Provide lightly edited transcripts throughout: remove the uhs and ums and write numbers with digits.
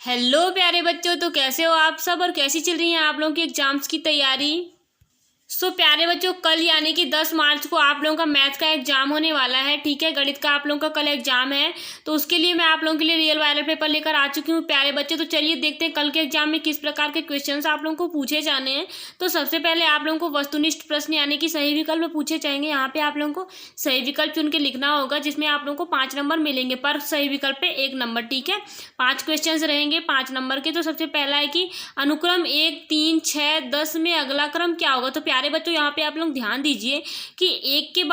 Hello प्यारे बच्चों, तो कैसे हो आप सब और कैसी चल रही है आप लोगों की एग्जाम्स की तैयारी। प्यारे बच्चों, कल यानी कि 10 मार्च को आप लोगों का मैथ का एग्जाम होने वाला है। ठीक है, गणित का आप लोगों का कल एग्जाम है, तो उसके लिए मैं आप लोगों के लिए रियल वायरल पेपर लेकर आ चुकी हूँ प्यारे बच्चों। तो चलिए देखते हैं कल के एग्जाम में किस प्रकार के क्वेश्चंस आप लोगों को पूछे जाने हैं। तो सबसे पहले आप लोगों को वस्तुनिष्ठ प्रश्न यानी कि सही विकल्प पूछे जाएंगे। यहाँ पे आप लोगों को सही विकल्प चुन के लिखना होगा, जिसमें आप लोगों को 5 नंबर मिलेंगे, पर सही विकल्प पे 1 नंबर। ठीक है, 5 क्वेश्चन रहेंगे 5 नंबर के। तो सबसे पहला है कि अनुक्रम 1, 3, 6, 10 में अगला क्रम क्या होगा। तो प्यारे बच्चों, यहाँ पे आप लोग ध्यान दीजिए कि एक के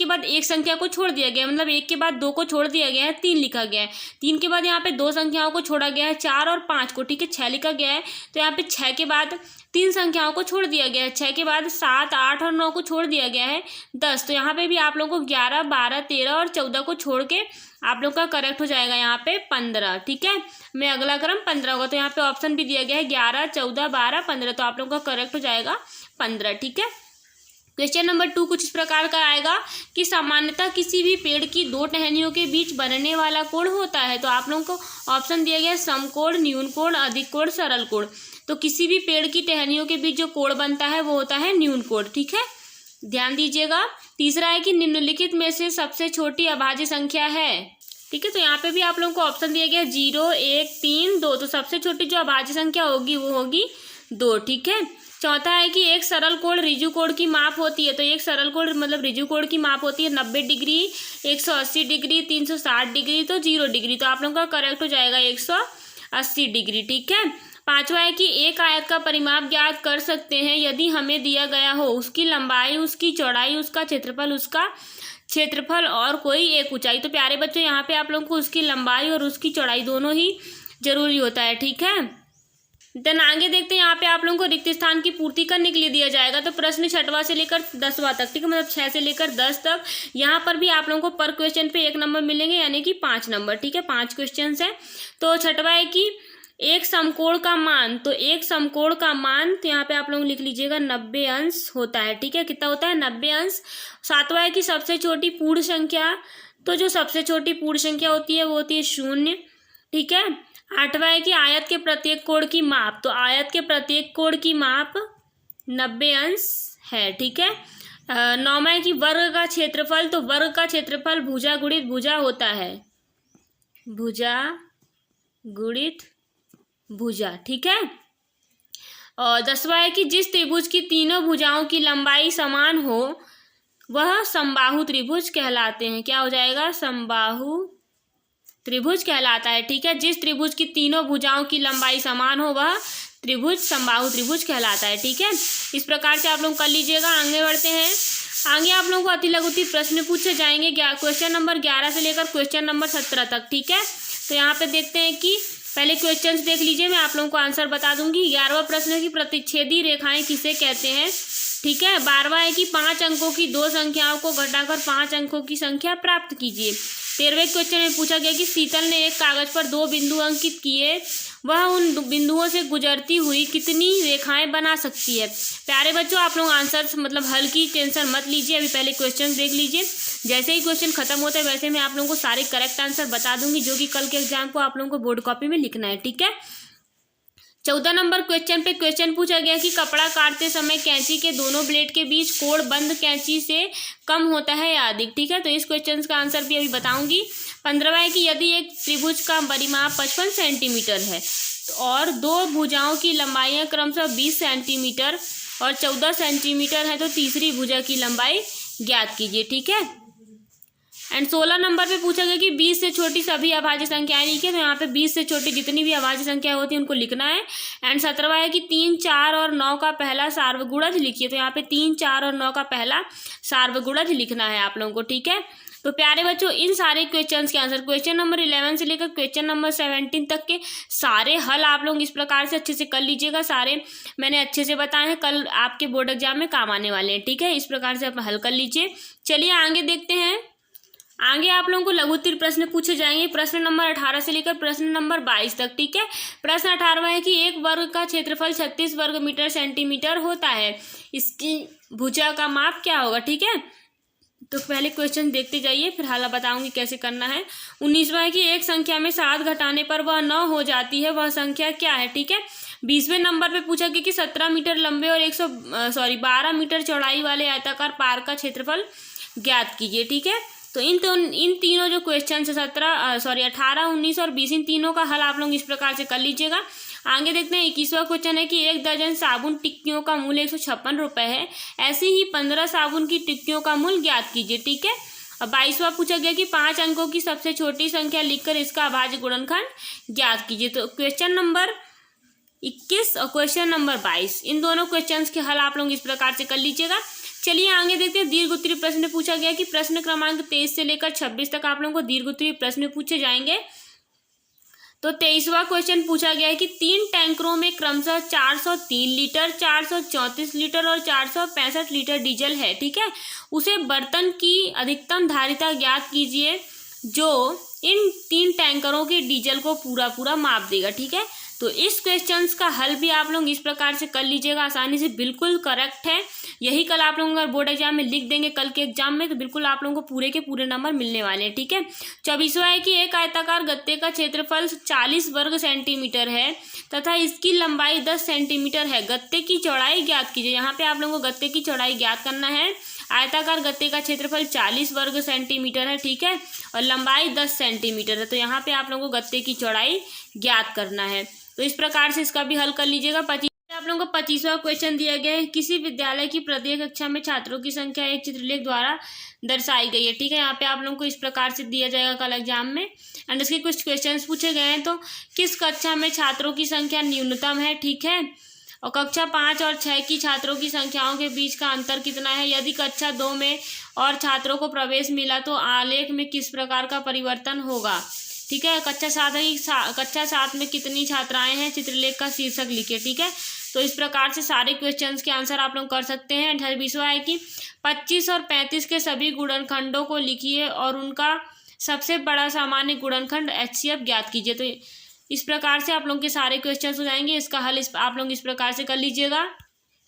बाद एक संख्या को छोड़ दिया गया है, मतलब 1 के बाद 2 को छोड़ दिया गया है, 3 लिखा गया है। 3 के बाद यहाँ पे 2 संख्याओं को छोड़ा गया है, 4 और 5 को। ठीक है, 6 लिखा गया है। तो यहाँ पे 6 के बाद 3 संख्याओं को छोड़ दिया गया है, 6 के बाद 7, 8 और 9 को छोड़ दिया गया है, 10। तो यहाँ पे भी आप लोगों को 11, 12, 13 और 14 को छोड़ के आप लोग का करेक्ट हो जाएगा यहाँ पे 15। ठीक है, में अगला क्रम 15 होगा। तो यहाँ पे ऑप्शन भी दिया गया है 11, 14, 12, 15। तो आप लोग का करेक्ट हो जाएगा 15। ठीक है, क्वेश्चन नंबर 2 कुछ इस प्रकार का आएगा कि सामान्यतः किसी भी पेड़ की 2 टहनियों के बीच बनने वाला कोण होता है। तो आप लोगों को ऑप्शन दिया गया है समकोण, न्यून कोण, अधिक कोण, सरल कोण। तो किसी भी पेड़ की टहनियों के बीच जो कोण बनता है वो होता है न्यून कोण। ठीक है, ध्यान दीजिएगा। तीसरा है कि निम्नलिखित में से सबसे छोटी अभाज्य संख्या है। ठीक है, तो यहाँ पे भी आप लोगों को ऑप्शन दिया गया 0, 1, 3, 2। तो सबसे छोटी जो अभाज्य संख्या होगी वो होगी 2। ठीक है, चौथा है कि एक सरल कोण ऋजु कोण की माप होती है। तो एक सरल कोण मतलब ऋजु कोण की माप होती है 90 डिग्री, 180 डिग्री, 360 डिग्री, तो 0 डिग्री। तो आप लोगों का करेक्ट हो जाएगा 180 डिग्री। ठीक है, पांचवा है कि एक आयत का परिमाप ज्ञात कर सकते हैं यदि हमें दिया गया हो उसकी लंबाई, उसकी चौड़ाई, उसका क्षेत्रफल और कोई एक ऊंचाई। तो प्यारे बच्चों, यहाँ पे आप लोगों को उसकी लंबाई और उसकी चौड़ाई दोनों ही जरूरी होता है। ठीक है, देन आगे देखते हैं। यहाँ पे आप लोगों को रिक्त स्थान की पूर्ति करने के लिए दिया जाएगा। तो प्रश्न 6वां से लेकर 10वां तक। ठीक है, मतलब 6 से लेकर 10 तक। यहाँ पर भी आप लोगों को पर क्वेश्चन पे 1 नंबर मिलेंगे, यानी कि 5 नंबर। ठीक है, 5 क्वेश्चन है। तो 6वां है कि एक समकोण का मान। तो एक समकोण का मान, तो यहाँ पे आप लोग लिख लीजिएगा 90 अंश होता है। ठीक है, कितना होता है 90 अंश। 7वां है कि सबसे छोटी पूर्ण संख्या। तो जो सबसे छोटी पूर्ण संख्या होती है वो होती है 0। ठीक है, 8वां है कि आयत के प्रत्येक कोण की माप। तो आयत के प्रत्येक कोण की माप 90 अंश है। ठीक है, 9वां है कि वर्ग का क्षेत्रफल। तो वर्ग का क्षेत्रफल भुजा गुणित भुजा होता है, भुजा गुणित भुजा। ठीक है, और 10वां है कि जिस त्रिभुज की तीनों भुजाओं की लंबाई समान हो वह समबाहु त्रिभुज कहलाते हैं। क्या हो जाएगा, समबाहु त्रिभुज कहलाता है। ठीक है, जिस त्रिभुज की तीनों भुजाओं की लंबाई समान हो वह त्रिभुज समबाहु त्रिभुज कहलाता है। ठीक है, इस प्रकार से आप लोग कर लीजिएगा। आगे बढ़ते हैं। आगे आप लोगों को अति लघुत्तम प्रश्न पूछे जाएंगे क्वेश्चन नंबर 11 से लेकर क्वेश्चन नंबर 17 तक। ठीक है, तो यहाँ पे देखते हैं कि पहले क्वेश्चंस देख लीजिए, मैं आप लोगों को आंसर बता दूंगी। 11वां प्रश्न है कि प्रतिच्छेदी रेखाएं किसे कहते हैं। ठीक है, 12वां है कि 5 अंकों की 2 संख्याओं को घटाकर 5 अंकों की संख्या प्राप्त कीजिए। 13वें क्वेश्चन में पूछा गया कि शीतल ने एक कागज पर 2 बिंदु अंकित किए, वह उन बिंदुओं से गुजरती हुई कितनी रेखाएं बना सकती है। प्यारे बच्चों, आप लोग आंसर मतलब हल की टेंशन मत लीजिए, अभी पहले क्वेश्चन देख लीजिए। जैसे ही क्वेश्चन खत्म होता है वैसे मैं आप लोगों को सारे करेक्ट आंसर बता दूंगी, जो कि कल के एग्जाम को आप लोगों को बोर्ड कॉपी में लिखना है। ठीक है, 14 नंबर क्वेश्चन पे क्वेश्चन पूछा गया कि कपड़ा काटते समय कैंची के दोनों ब्लेड के बीच कोण बंद कैंची से कम होता है या अधिक। ठीक है, तो इस क्वेश्चन का आंसर भी अभी बताऊंगी। 15वां है कि यदि एक त्रिभुज का परिमाप 55 सेंटीमीटर है और 2 भुजाओं की लंबाइयां क्रमशः 20 सेंटीमीटर और 14 सेंटीमीटर है, तो तीसरी भुजा की लंबाई ज्ञात कीजिए। ठीक है, एंड 16 नंबर पे पूछा गया कि 20 से छोटी सभी अभाज्य संख्याएं लिखिए। तो यहाँ पे 20 से छोटी जितनी भी अभाज्य संख्या होती है उनको लिखना है। एंड 17वां है कि 3, 4 और 9 का पहला सार्वगुणज लिखिए। तो यहाँ पे 3, 4 और 9 का पहला सार्वगुणज लिखना है आप लोगों को। ठीक है, तो प्यारे बच्चों, इन सारे क्वेश्चन के आंसर क्वेश्चन नंबर 11 से लेकर क्वेश्चन नंबर 17 तक के सारे हल आप लोग इस प्रकार से अच्छे से कर लीजिएगा। सारे मैंने अच्छे से बताए हैं, कल आपके बोर्ड एग्जाम में काम आने वाले हैं। ठीक है, इस प्रकार से आप हल कर लीजिए। चलिए आगे देखते हैं। आगे आप लोगों को लघुत्तर प्रश्न पूछे जाएंगे, प्रश्न नंबर 18 से लेकर प्रश्न नंबर 22 तक। ठीक है, प्रश्न 18वां है कि एक वर्ग का क्षेत्रफल 36 वर्ग मीटर सेंटीमीटर होता है, इसकी भुजा का माप क्या होगा। ठीक है, तो पहले क्वेश्चन देखते जाइए, फिर हाल बताऊंगी कैसे करना है। 19वां है कि एक संख्या में 7 घटाने पर वह 9 हो जाती है, वह संख्या क्या है। ठीक है, 20वें नंबर पे पूछा गया कि 17 मीटर लंबे और 12 मीटर चौड़ाई वाले आयताकार पार्क का क्षेत्रफल ज्ञात कीजिए। ठीक है, तो इन तीनों जो क्वेश्चन है 18, 19 और 20, इन तीनों का हल आप लोग इस प्रकार से कर लीजिएगा। आगे देखते हैं 21वां क्वेश्चन है कि 1 दर्जन साबुन टिक्कियों का मूल्य 156 रुपये है, ऐसी ही 15 साबुन की टिक्कियों का मूल्य ज्ञात कीजिए। ठीक है, अब 22वां पूछा गया कि 5 अंकों की सबसे छोटी संख्या लिखकर इसका अभाज्य गुणनखंड ज्ञात कीजिए। तो क्वेश्चन नंबर 21 और क्वेश्चन नंबर 22, इन दोनों क्वेश्चंस के हल आप लोग इस प्रकार से कर लीजिएगा। चलिए आगे देखते हैं। दीर्घ उत्तरीय प्रश्न में पूछा गया कि प्रश्न क्रमांक 23 से लेकर 26 तक आप लोगों को दीर्घ उत्तरीय प्रश्न पूछे जाएंगे। तो 23वां क्वेश्चन पूछा गया है कि 3 टैंकरों में क्रमशः 403 लीटर, 434 लीटर और 465 लीटर डीजल है। ठीक है, उसे बर्तन की अधिकतम धारिता ज्ञात कीजिए जो इन 3 टैंकरों के डीजल को पूरा माप देगा। ठीक है, तो इस क्वेश्चंस का हल भी आप लोग इस प्रकार से कर लीजिएगा आसानी से, बिल्कुल करेक्ट है। यही कल आप लोगों अगर बोर्ड एग्जाम में लिख देंगे कल के एग्जाम में, तो बिल्कुल आप लोगों को पूरे के पूरे नंबर मिलने वाले हैं। ठीक है, 24वां है कि एक आयताकार गत्ते का क्षेत्रफल 40 वर्ग सेंटीमीटर है तथा इसकी लंबाई 10 सेंटीमीटर है, गत्ते की चौड़ाई ज्ञात कीजिए। यहाँ पे आप लोगों को गत्ते की चौड़ाई ज्ञात करना है। आयताकार गत्ते का क्षेत्रफल 40 वर्ग सेंटीमीटर है। ठीक है, और लंबाई 10 सेंटीमीटर है, तो यहाँ पे आप लोगों को गत्ते की चौड़ाई ज्ञात करना है। तो इस प्रकार से इसका भी हल कर लीजिएगा। आप लोगों को 25वां क्वेश्चन दिया गया है, किसी विद्यालय की प्रत्येक कक्षा में छात्रों की संख्या एक चित्रलेख द्वारा दर्शाई गई है। ठीक है, यहाँ पे आप लोगों को इस प्रकार से दिया जाएगा कल एग्जाम में। एंड इसके कुछ क्वेश्चंस पूछे गए हैं। तो किस कक्षा में छात्रों की संख्या न्यूनतम है। ठीक है, और कक्षा 5 और 6 की छात्रों की संख्याओं के बीच का अंतर कितना है। यदि कक्षा 2 में और छात्रों को प्रवेश मिला तो आलेख में किस प्रकार का परिवर्तन होगा। ठीक है, कक्षा 7 में कितनी छात्राएं हैं, चित्रलेख का शीर्षक लिखिए। ठीक है, तो इस प्रकार से सारे क्वेश्चंस के आंसर आप लोग कर सकते हैं। 26वां है कि 25 और 35 के सभी गुणनखंडों को लिखिए और उनका सबसे बड़ा सामान्य गुणनखंड HCF ज्ञात कीजिए। तो इस प्रकार से आप लोग के सारे क्वेश्चंस हो जाएंगे। इसका हल आप लोग इस प्रकार से कर लीजिएगा।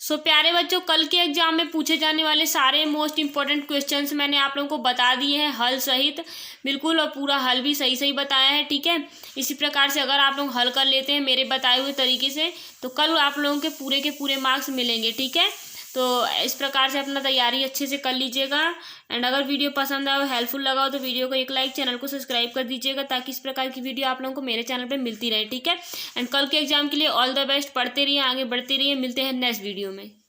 सो प्यारे बच्चों, कल के एग्जाम में पूछे जाने वाले सारे मोस्ट इंपॉर्टेंट क्वेश्चंस मैंने आप लोगों को बता दिए हैं हल सहित, बिल्कुल, और पूरा हल भी सही बताया है। ठीक है, इसी प्रकार से अगर आप लोग हल कर लेते हैं मेरे बताए हुए तरीके से, तो कल आप लोगों के पूरे मार्क्स मिलेंगे। ठीक है, तो इस प्रकार से अपना तैयारी अच्छे से कर लीजिएगा। एंड अगर वीडियो पसंद आए, हेल्पफुल लगा हो, तो वीडियो को एक लाइक, चैनल को सब्सक्राइब कर दीजिएगा ताकि इस प्रकार की वीडियो आप लोगों को मेरे चैनल पे मिलती रहे। ठीक है, एंड कल के एग्जाम के लिए ऑल द बेस्ट, पढ़ते रहिए, आगे बढ़ते रहिए। मिलते हैं नेक्स्ट वीडियो में।